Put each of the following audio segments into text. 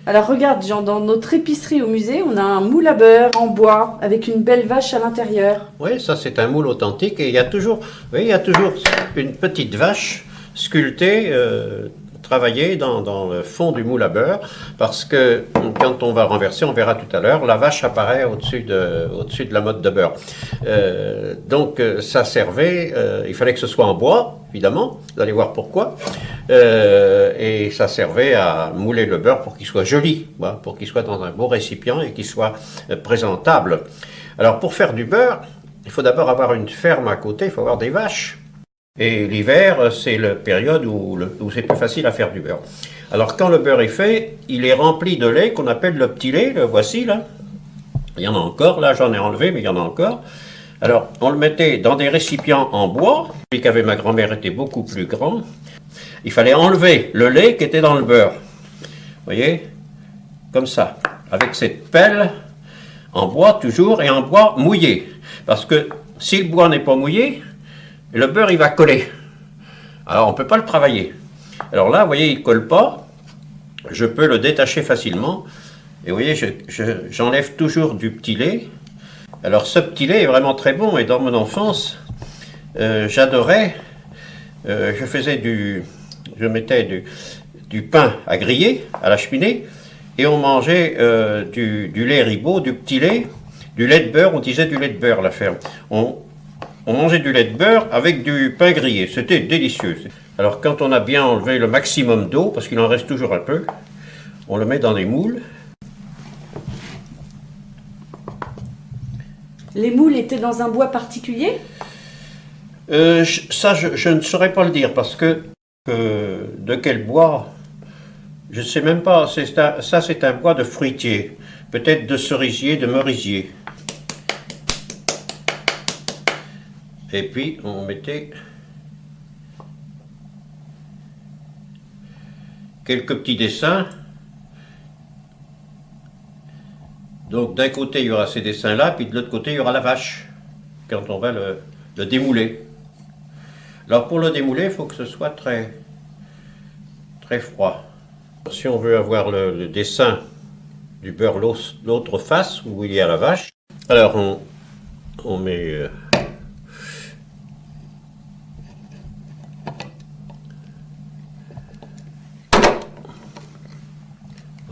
Alors regarde, Jean, dans notre épicerie au musée, on a un moule à beurre en bois avec une belle vache à l'intérieur. Oui, ça c'est un moule authentique et il y a toujours, oui, il y a toujours une petite vache sculptée, travaillée dans le fond du moule à beurre, parce que quand on va renverser, on verra tout à l'heure, la vache apparaît au-dessus de la motte de beurre. Ça servait, il fallait que ce soit en bois, évidemment, vous allez voir pourquoi, et ça servait à mouler le beurre pour qu'il soit joli, voilà, pour qu'il soit dans un beau récipient et qu'il soit présentable. Alors pour faire du beurre, il faut d'abord avoir une ferme à côté, il faut avoir des vaches. Et l'hiver, c'est la période où c'est plus facile à faire du beurre. Alors quand le beurre est fait, il est rempli de lait qu'on appelle le petit lait, le voici là. Il y en a encore, là j'en ai enlevé, mais il y en a encore. Alors on le mettait dans des récipients en bois, celui qu'avait ma grand-mère était beaucoup plus grand. Il fallait enlever le lait qui était dans le beurre. Vous voyez, comme ça, avec cette pelle, en bois toujours, et en bois mouillé. Parce que si le bois n'est pas mouillé, le beurre il va coller. Alors on ne peut pas le travailler. Alors là, vous voyez, il ne colle pas. Je peux le détacher facilement. Et vous voyez, j'enlève toujours du petit lait. Alors ce petit lait est vraiment très bon. Et dans mon enfance, j'adorais. Je mettais du pain à griller à la cheminée. Et on mangeait du lait Ribot, du petit lait, du lait de beurre. On disait du lait de beurre, la ferme. On mangeait du lait de beurre avec du pain grillé. C'était délicieux. Alors quand on a bien enlevé le maximum d'eau, parce qu'il en reste toujours un peu, on le met dans des moules. Les moules étaient dans un bois particulier? Je ne saurais pas le dire, parce que de quel bois, je ne sais même pas. Ça c'est un bois de fruitier, peut-être de cerisier, de merisier. Et puis on mettait quelques petits dessins. Donc d'un côté il y aura ces dessins-là, puis de l'autre côté il y aura la vache, quand on va le démouler. Alors pour le démouler, il faut que ce soit très, très froid. Si on veut avoir le dessin du beurre l'autre face, où il y a la vache, alors on met...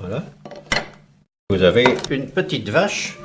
Voilà. Vous avez une petite vache